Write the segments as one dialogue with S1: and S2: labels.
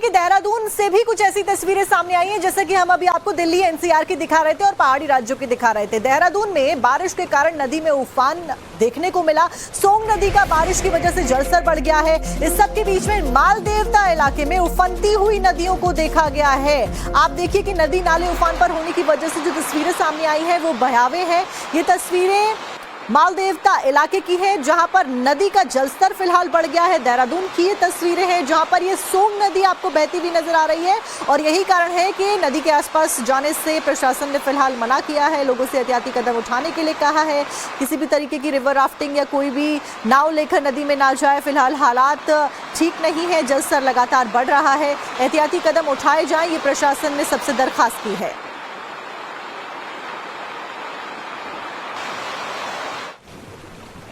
S1: कि देहरादून से भी कुछ ऐसी तस्वीरें सामने आई हैं, जैसे कि हम अभी आपको दिल्ली एनसीआर की दिखा रहे थे और पहाड़ी राज्यों की दिखा रहे थे। देहरादून में बारिश के कारण नदी में उफान देखने को मिला। सोंग नदी का बारिश की वजह से जलस्तर बढ़ गया है। इस सब के बीच में मालदेवता इलाके में उफनती हुई नदियों को देखा गया है। आप देखिए कि नदी नाले उफान पर होने की वजह से जो तस्वीरें सामने आई हैं वो भयावह है। ये तस्वीरें मालदेवता इलाके की है, जहां पर नदी का जलस्तर फिलहाल बढ़ गया है। देहरादून की ये तस्वीरें हैं जहां पर ये सोंग नदी आपको बहती हुई नजर आ रही है और यही कारण है कि नदी के आसपास जाने से प्रशासन ने फिलहाल मना किया है, लोगों से एहतियाती कदम उठाने के लिए कहा है। किसी भी तरीके की रिवर राफ्टिंग या कोई भी नाव लेकर नदी में ना जाए। फिलहाल हालात ठीक नहीं है, जलस्तर लगातार बढ़ रहा है, एहतियाती कदम उठाए जाएं, ये प्रशासन ने सबसे दरखास्त की है।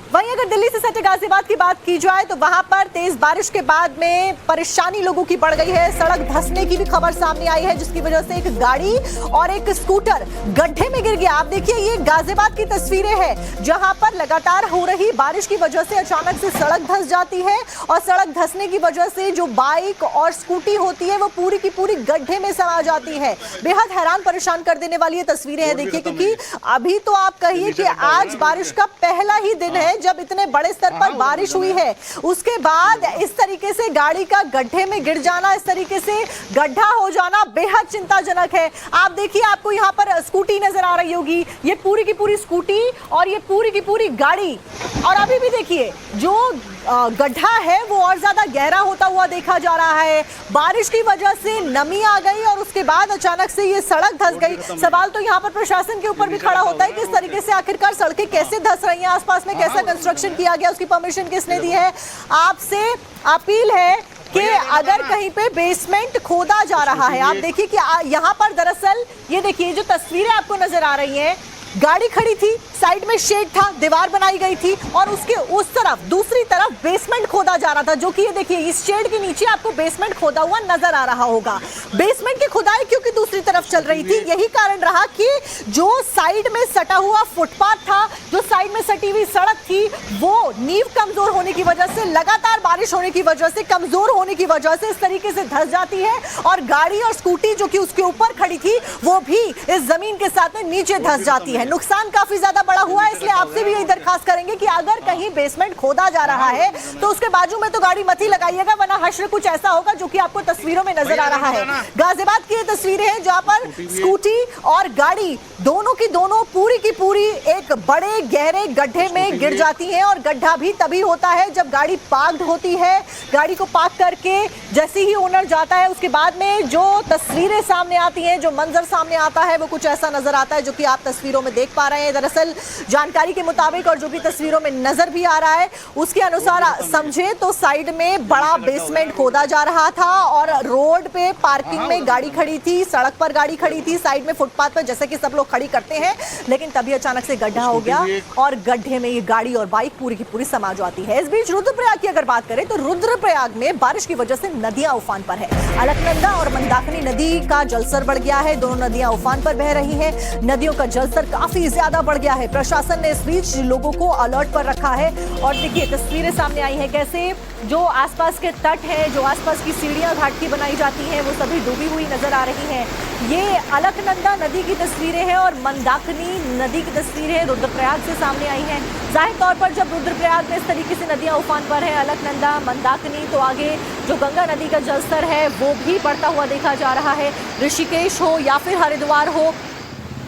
S1: वहीं अगर दिल्ली से सटे गाजियाबाद की बात की जाए तो वहां पर तेज बारिश के बाद में परेशानी लोगों की बढ़ गई है। सड़क धंसने की भी खबर सामने आई है, जिसकी वजह से एक गाड़ी और एक स्कूटर गड्ढे में गिर गया। आप देखिए ये गाजियाबाद की तस्वीरें हैं, जहां पर लगातार हो रही बारिश की वजह से अचानक से सड़क धंस जाती है और सड़क धंसने की वजह से जो बाइक और स्कूटी होती है वो पूरी की पूरी गड्ढे में समा जाती है। बेहद हैरान परेशान कर देने वाली ये तस्वीरें हैं। देखिए, क्योंकि अभी तो आप कहिए कि आज बारिश का पहला ही दिन है जब इतने बड़े स्तर पर बारिश हुई है, उसके बाद इस तरीके से गाड़ी का गड्ढे में गिर जाना, इस तरीके से गड्ढा हो जाना बेहद चिंताजनक है। आप देखिए, आपको यहाँ पर स्कूटी नजर आ रही होगी, ये पूरी की पूरी स्कूटी और ये पूरी की पूरी गाड़ी। और अभी भी देखिए जो गड्ढा है वो और ज्यादा गहरा होता हुआ देखा जा रहा है। बारिश की वजह से नमी आ गई और उसके बाद अचानक से ये सड़क धंस गई। सवाल तो यहाँ पर प्रशासन के ऊपर भी खड़ा होता है कि इस तरीके से आखिरकार सड़कें कैसे धंस रही हैं, आसपास में कैसा कंस्ट्रक्शन किया गया, उसकी परमिशन किसने दी है। आपसे अपील है कि अगर कहीं पे बेसमेंट खोदा जा रहा है, आप देखिए कि यहाँ पर दरअसल ये देखिए जो तस्वीरें आपको नजर आ रही हैं, गाड़ी खड़ी थी, साइड में शेड था, दीवार बनाई गई थी और उसके उस तरफ दूसरी तरफ बेसमेंट खोदा जा रहा था, जो कि ये देखिए इस शेड के नीचे आपको बेसमेंट खोदा हुआ नजर आ रहा होगा। बेसमेंट की खुदाई क्योंकि दूसरी तरफ चल रही थी, यही कारण रहा कि जो साइड में सटा हुआ फुटपाथ था, जो साइड में सटी हुई सड़क थी, वो नींव कमजोर होने की वजह से, लगातार बारिश होने की वजह से, कमजोर होने की वजह से इस तरीके से धंस जाती है और गाड़ी और स्कूटी जो कि उसके ऊपर खड़ी थी वो भी इस जमीन के साथ में नीचे धंस जाती है। नुकसान काफी ज्यादा बड़ा हुआ है, इसलिए आपसे भी यही दरखास्त करेंगे कि अगर कहीं बेसमेंट खोदा जा रहा है तो उसके बाजू में तो गाड़ी मत ही लगाइएगा, वरना हश्र कुछ ऐसा होगा जो कि आपको तस्वीरों में नजर आ रहा है। गाजियाबाद की ये तस्वीरें हैं जहां पर स्कूटी और गाड़ी दोनों की दोनों पूरी की पूरी एक बड़े गहरे गड्ढे में गिर जाती हैं और गड्ढा भी तभी होता है जब गाड़ी पार्क्ड होती है। गाड़ी को पार्क करके जैसे ही ओनर जाता है उसके बाद में जो तस्वीरें सामने आती हैं, जो मंजर सामने आता है वो कुछ ऐसा नजर आता है जो कि आप तस्वीरों में देख पा रहे हैं। दरअसल जानकारी के मुताबिक और जो भी तस्वीरों में नजर भी आ रहा है उसके अनुसार समझे तो साइड में बड़ा बेसमेंट खोदा जा रहा था और रोड पे पार्किंग में गाड़ी खड़ी थी, सड़क पर गाड़ी खड़ी थी, साइड में फुटपाथ पर जैसे कि सब लोग खड़ी करते हैं, लेकिन तभी अचानक से गड्ढा हो गया और गड्ढे में ये गाड़ी और बाइक पूरी की पूरी समा जाती है। इस बीच रुद्रप्रयाग की अगर बात करें तो रुद्रप्रयाग में बारिश की वजह से नदियां उफान पर है। अलकनंदा और मंदाकिनी नदी का जलस्तर बढ़ गया है, दोनों नदियां उफान पर बह रही हैं, नदियों का जलस्तर काफी ज्यादा बढ़ गया है। प्रशासन ने इस बीच लोगों को अलर्ट पर रखा है और देखिए तस्वीरें सामने आई हैं कैसे जो आसपास के तट है, जो आसपास की सीढ़ियां घाट की बनाई जाती हैं वो सभी डूबी हुई नजर आ रही हैं। ये अलकनंदा नदी की तस्वीरें हैं और मंदाकिनी नदी की तस्वीरें रुद्रप्रयाग से सामने आई हैं। जाहिर तौर पर जब रुद्रप्रयाग में इस तरीके से नदियां उफान पर है, अलकनंदा, मंदाकिनी, तो आगे जो गंगा नदी का जलस्तर है वो भी बढ़ता हुआ देखा जा रहा है। ऋषिकेश हो या फिर हरिद्वार हो,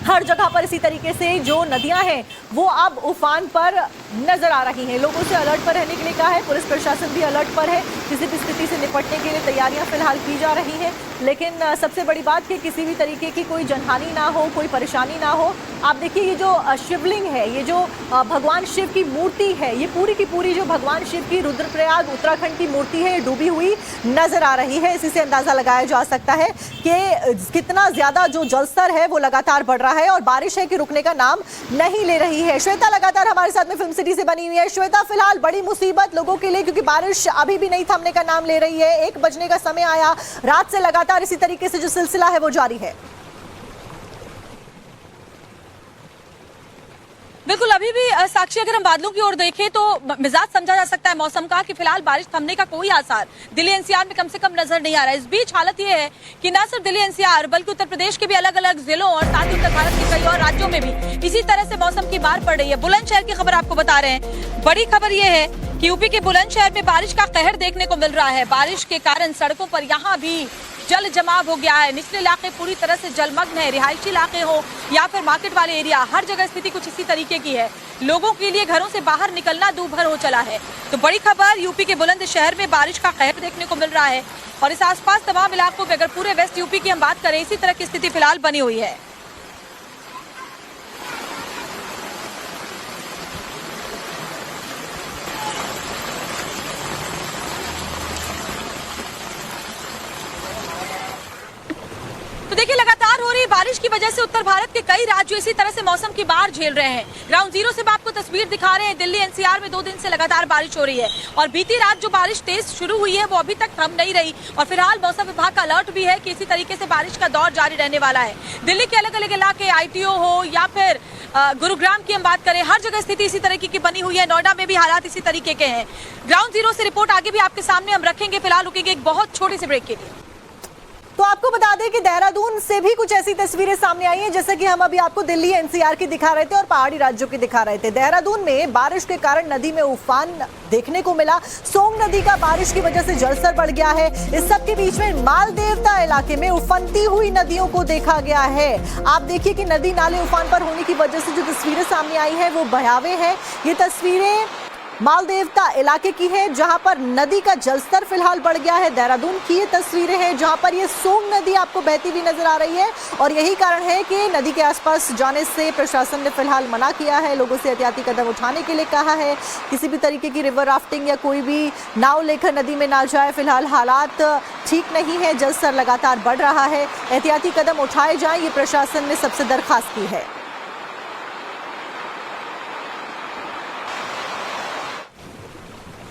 S1: हर जगह पर इसी तरीके से जो नदियां हैं वो अब उफान पर नजर आ रही हैं। लोगों से अलर्ट पर रहने के लिए कहा है, पुलिस प्रशासन भी अलर्ट पर है, किसी भी स्थिति से निपटने के लिए तैयारियां फिलहाल की जा रही हैं। लेकिन सबसे बड़ी बात कि किसी भी तरीके की कोई जनहानि ना हो, कोई परेशानी ना हो। आप देखिए ये जो शिवलिंग है, ये जो भगवान शिव की मूर्ति है, ये पूरी की पूरी जो भगवान शिव की रुद्रप्रयाग उत्तराखंड की मूर्ति है, ये डूबी हुई नजर आ रही है। इसी से अंदाजा लगाया जा सकता है कि कितना ज्यादा जो जलस्तर है वो लगातार बढ़ रहा है और बारिश है कि रुकने का नाम नहीं ले रही है। श्वेता लगातार हमारे साथ में फिल्म सिटी से बनी हुई है। श्वेता, फिलहाल बड़ी मुसीबत लोगों के लिए, क्योंकि बारिश अभी भी नहीं थमने का नाम ले रही है। 1 बजने का समय आया, रात से लगातार इसी तरीके से जो सिलसिला है वो जारी है।
S2: बिल्कुल, अभी भी साक्षी, अगर हम बादलों की ओर देखें तो मिजाज समझा जा सकता है मौसम का कि फिलहाल बारिश थमने का कोई आसार दिल्ली एनसीआर में कम से कम नजर नहीं आ रहा है। इस बीच हालत यह है कि न सिर्फ दिल्ली एनसीआर बल्कि उत्तर प्रदेश के भी अलग अलग जिलों और साथ ही उत्तर भारत के कई और राज्यों में भी इसी तरह से मौसम की मार पड़ रही है। बुलंदशहर की खबर आपको बता रहे हैं। बड़ी खबर यह है कि यूपी के बुलंदशहर में बारिश का कहर देखने को मिल रहा है। बारिश के कारण सड़कों पर यहाँ भी जल जमाव हो गया है। निचले इलाके पूरी तरह से जलमग्न है। रिहायशी इलाके हो या फिर मार्केट वाले एरिया, हर जगह स्थिति कुछ इसी तरीके की है। लोगों के लिए घरों से बाहर निकलना दूभर हो चला है। तो बड़ी खबर, यूपी के बुलंदशहर में बारिश का कहर देखने को मिल रहा है और इस आसपास तमाम इलाकों में, अगर पूरे वेस्ट यूपी की हम बात करें, इसी तरह की स्थिति फिलहाल बनी हुई है। तो देखिए, लगातार हो रही बारिश की वजह से उत्तर भारत के कई राज्य इसी तरह से मौसम की मार झेल रहे हैं। ग्राउंड जीरो से आपको तस्वीर दिखा रहे हैं। दिल्ली एनसीआर में 2 दिन से लगातार बारिश हो रही है और बीती रात जो बारिश तेज शुरू हुई है वो अभी तक थम नहीं रही और फिलहाल मौसम विभाग का अलर्ट भी है कि इसी तरीके से बारिश का दौर जारी रहने वाला है। दिल्ली के अलग अलग इलाके, ITO हो या फिर गुरुग्राम की हम बात करें, हर जगह स्थिति इसी तरीके की बनी हुई है। नोएडा में भी हालात इसी तरीके के हैं। ग्राउंड जीरो से रिपोर्ट आगे भी आपके सामने हम रखेंगे। फिलहाल रुकेंगे एक बहुत छोटी सी ब्रेक के लिए।
S1: तो आपको बता दें कि देहरादून से भी कुछ ऐसी तस्वीरें सामने आई हैं, जैसे कि हम अभी आपको दिल्ली एनसीआर की दिखा रहे थे और पहाड़ी राज्यों की दिखा रहे थे। देहरादून में बारिश के कारण नदी में उफान देखने को मिला। सोंग नदी का बारिश की वजह से जलस्तर बढ़ गया है। इस सब के बीच में मालदेवता इलाके में उफनती हुई नदियों को देखा गया है। आप देखिए कि नदी नाले उफान पर होने की वजह से जो तस्वीरें सामने आई है वो भयावह है। ये तस्वीरें मालदेवता इलाके की है जहां पर नदी का जलस्तर फिलहाल बढ़ गया है। देहरादून की ये तस्वीरें हैं जहां पर ये सोंग नदी आपको बहती हुई नजर आ रही है और यही कारण है कि नदी के आसपास जाने से प्रशासन ने फिलहाल मना किया है। लोगों से एहतियाती कदम उठाने के लिए कहा है। किसी भी तरीके की रिवर राफ्टिंग या कोई भी नाव लेकर नदी में ना जाए। फिलहाल हालात ठीक नहीं है, जलस्तर लगातार बढ़ रहा है। एहतियाती कदम उठाए जाएं, ये प्रशासन ने सबसे दरखास्त की है।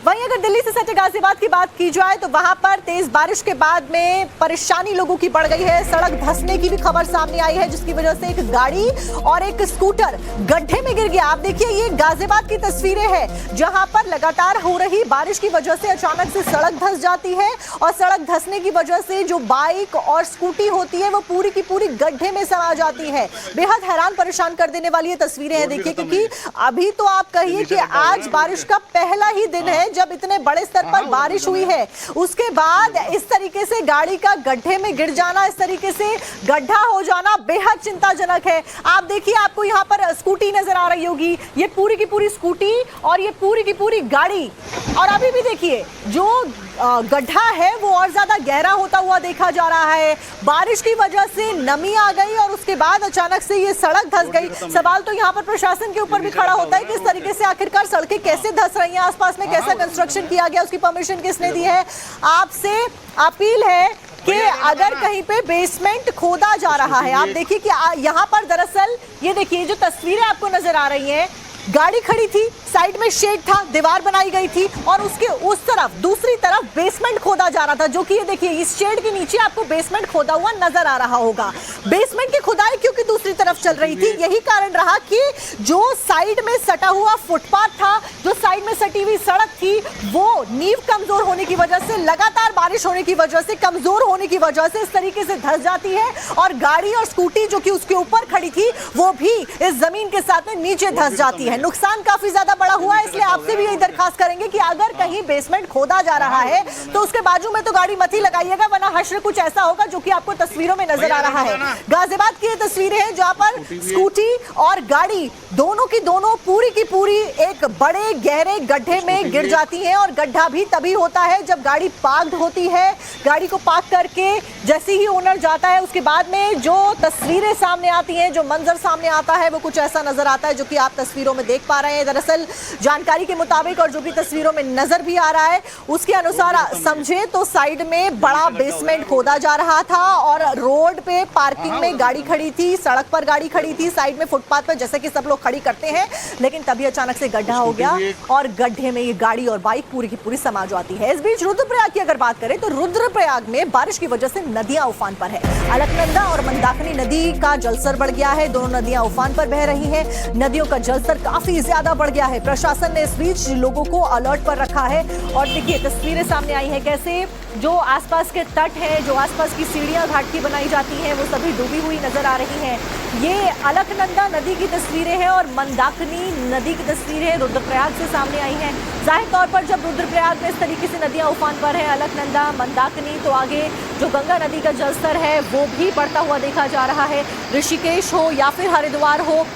S1: वहीं अगर दिल्ली से सटे गाजियाबाद की बात की जाए तो वहां पर तेज बारिश के बाद में परेशानी लोगों की बढ़ गई है। सड़क धंसने की भी खबर सामने आई है, जिसकी वजह से एक गाड़ी और एक स्कूटर गड्ढे में गिर गया। आप देखिए, ये गाजियाबाद की तस्वीरें हैं जहां पर लगातार हो रही बारिश की वजह से अचानक से सड़क धंस जाती है और सड़क धंसने की वजह से जो बाइक और स्कूटी होती है वो पूरी की पूरी गड्ढे में समा जाती है। बेहद हैरान परेशान कर देने वाली ये तस्वीरें हैं। देखिए, क्योंकि अभी तो आप कहिए कि आज बारिश का पहला ही दिन है जब इतने बड़े स्तर पर बारिश हुई है, उसके बाद इस तरीके से गाड़ी का गड्ढे में गिर जाना, इस तरीके से गड्ढा हो जाना बेहद चिंताजनक है। आप देखिए, आपको यहाँ पर स्कूटी नजर आ रही होगी, ये पूरी की पूरी स्कूटी और ये पूरी की पूरी गाड़ी। और अभी भी देखिए, जो गड्ढा है वो और ज्यादा गहरा होता हुआ देखा जा रहा है। बारिश की वजह से नमी आ गई और उसके बाद अचानक से ये सड़क धंस गई। सवाल तो यहाँ पर प्रशासन के ऊपर भी खड़ा होता है कि इस तरीके से आखिरकार सड़कें कैसे धंस रही हैं, आसपास में कैसा कंस्ट्रक्शन किया गया, उसकी परमिशन किसने दी है। आपसे अपील है कि अगर कहीं पे बेसमेंट खोदा जा रहा है, आप देखिए कि यहाँ पर दरअसल ये देखिए जो तस्वीरें आपको नजर आ रही हैं, गाड़ी खड़ी थी, साइड में शेड था, दीवार बनाई गई थी और उसके उस तरफ दूसरी तरफ बेसमेंट खोदा जा रहा था, जो कि ये देखिए इस शेड के नीचे आपको बेसमेंट खोदा हुआ नजर आ रहा होगा। बेसमेंट की खुदाई क्योंकि दूसरी तरफ चल रही थी, यही कारण रहा कि जो साइड में सटा हुआ फुटपाथ था, जो साइड में सटी हुई सड़क थी, वो नींव कमजोर होने की वजह से, लगातार बारिश होने की वजह से, कमजोर होने की वजह से इस तरीके से धंस जाती है और गाड़ी और स्कूटी जो कि उसके ऊपर खड़ी थी वो भी इस जमीन के साथ में नीचे धंस जाती है। नुकसान काफी ज्यादा बड़ा हुआ है, इसलिए आपसे भी यही दरखास्त करेंगे कि अगर कहीं बेसमेंट खोदा जा रहा है तो उसके बाजू में तो गाड़ी मत ही लगाइएगा, वरना हश्र कुछ ऐसा होगा जो कि आपको तस्वीरों में नजर आ रहा है। गाजियाबाद की ये तस्वीरें हैं जहां पर स्कूटी और गाड़ी दोनों की दोनों पूरी की पूरी एक बड़े गहरे गड्ढे में गिर जाती हैं और गड्ढा भी तभी होता है जब गाड़ी पार्क्ड होती है। गाड़ी को पार्क करके जैसे ही ओनर जाता है उसके बाद में जो तस्वीरें सामने आती हैं, जो मंजर सामने आता है वो कुछ ऐसा नजर आता है जो कि आप तस्वीरों में देख पा रहे हैं। दरअसल जानकारी के मुताबिक और जो भी तस्वीरों में नजर भी आ रहा है उसके अनुसार समझे तो साइड में बड़ा बेसमेंट खोदा जा रहा था और रोड पे पार्किंग में गाड़ी खड़ी थी, सड़क पर गाड़ी खड़ी थी, साइड में फुटपाथ पर जैसे कि सब लोग खड़ी करते हैं, लेकिन तभी अचानक से गड्ढा हो गया और गड्ढे में ये गाड़ी और बाइक पूरी की पूरी समा जाती है। इस बीच रुद्रप्रयाग की अगर बात करें तो रुद्रप्रयाग में बारिश की वजह से नदियां उफान पर है। अलकनंदा और मंदाकिनी नदी का जलस्तर बढ़ गया है, दोनों नदियां उफान पर बह रही हैं। नदियों का जलस्तर काफी ज्यादा बढ़ गया है। प्रशासन ने इस बीच लोगों को अलर्ट पर रखा है और देखिए तस्वीरें सामने आई हैं कैसे जो आसपास के तट हैं, जो आसपास की सीढ़ियां घाट की बनाई जाती हैं, वो सभी डूबी हुई नजर आ रही हैं। ये अलकनंदा नदी की तस्वीरें हैं और मंदाकिनी नदी की तस्वीरें रुद्रप्रयाग से सामने आई हैं। जाहिर तौर पर जब रुद्रप्रयाग में इस तरीके से नदियां उफान पर हैं, अलकनंदा, मंदाकिनी, तो आगे जो गंगा नदी का जलस्तर है वो भी बढ़ता हुआ देखा जा रहा है। ऋषिकेश हो या फिर हरिद्वार हो,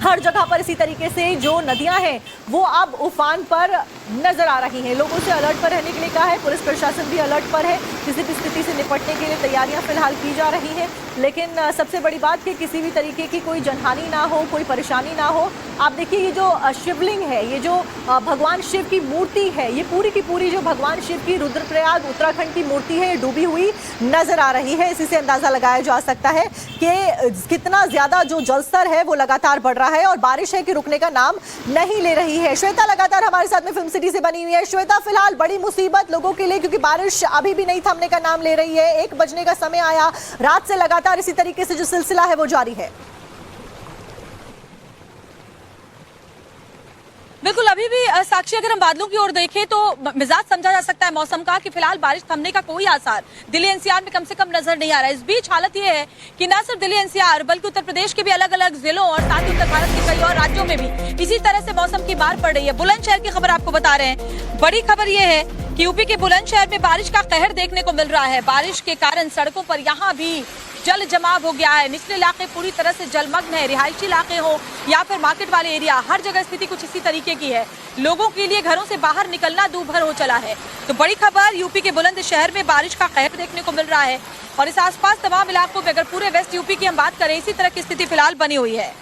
S1: हर जगह पर इसी तरीके से जो नदियां हैं वो अब उफान पर नजर आ रही हैं। लोगों से अलर्ट पर रहने के लिए कहा है, पुलिस प्रशासन भी अलर्ट पर है। किसी भी स्थिति से निपटने के लिए तैयारियां फिलहाल की जा रही हैं, लेकिन सबसे बड़ी बात कि किसी भी तरीके की कोई जनहानि ना हो, कोई परेशानी ना हो। आप देखिए ये जो शिवलिंग है, ये जो भगवान शिव की मूर्ति है, ये पूरी की पूरी जो भगवान शिव की रुद्रप्रयाग उत्तराखंड की मूर्ति है, डूबी हुई नजर आ रही है। इसी से अंदाजा लगाया जा सकता है कि कितना ज्यादा जो जलस्तर है वो लगातार बढ़ रहा है और बारिश है कि रुकने का नाम नहीं ले रही है। श्वेता लगातार हमारे साथ में फिल्म सिटी से बनी हुई है। श्वेता, फिलहाल बड़ी मुसीबत लोगों के लिए, क्योंकि बारिश अभी भी नहीं थमने का नाम ले रही है। 1 बजने का समय आया, रात से लगातार इसी तरीके से जो सिलसिला है वो जारी है।
S2: बिल्कुल, अभी भी साक्षी अगर हम बादलों की ओर देखें तो मिजाज समझा जा सकता है मौसम का कि फिलहाल बारिश थमने का कोई आसार दिल्ली एनसीआर में कम से कम नजर नहीं आ रहा है। इस बीच हालत यह है कि न सिर्फ दिल्ली एनसीआर बल्कि उत्तर प्रदेश के भी अलग अलग जिलों और साथ ही उत्तर भारत के कई और राज्यों में भी इसी तरह से मौसम की मार पड़ रही है। बुलंदशहर की खबर आपको बता रहे हैं। बड़ी खबर यह है कि यूपी के बुलंदशहर में बारिश का कहर देखने को मिल रहा है। बारिश के कारण सड़कों पर यहाँ भी जल जमाव हो गया है। निचले इलाके पूरी तरह से जलमग्न है। रिहायशी इलाके हो या फिर मार्केट वाले एरिया, हर जगह स्थिति कुछ इसी तरीके की है। लोगों के लिए घरों से बाहर निकलना दूभर हो चला है। तो बड़ी खबर, यूपी के बुलंदशहर में बारिश का कहर देखने को मिल रहा है और इस आसपास तमाम इलाकों में, अगर पूरे वेस्ट यूपी की हम बात करें, इसी तरह की स्थिति फिलहाल बनी हुई है।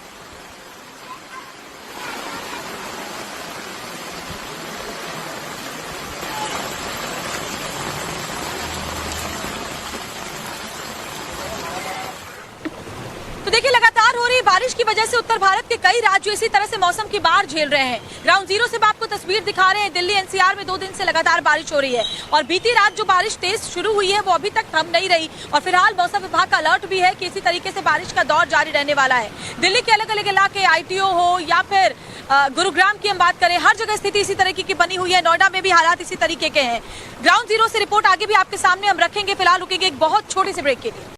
S2: तो देखिए लगातार हो रही बारिश की वजह से उत्तर भारत के कई राज्य इसी तरह से मौसम की मार झेल रहे हैं। ग्राउंड जीरो से आपको तस्वीर दिखा रहे हैं। दिल्ली एनसीआर में 2 दिन से लगातार बारिश हो रही है और बीती रात जो बारिश तेज शुरू हुई है वो अभी तक थम नहीं रही और फिलहाल मौसम विभाग का अलर्ट भी है कि इसी तरीके से बारिश का दौर जारी रहने वाला है। दिल्ली के अलग अलग इलाके, ITO हो या फिर गुरुग्राम की हम बात करें, हर जगह स्थिति इसी तरीके की बनी हुई है। नोएडा में भी हालात इसी तरीके के हैं। ग्राउंड जीरो से रिपोर्ट आगे भी आपके सामने हम रखेंगे। फिलहाल रुकेंगे एक बहुत छोटे से ब्रेक के लिए।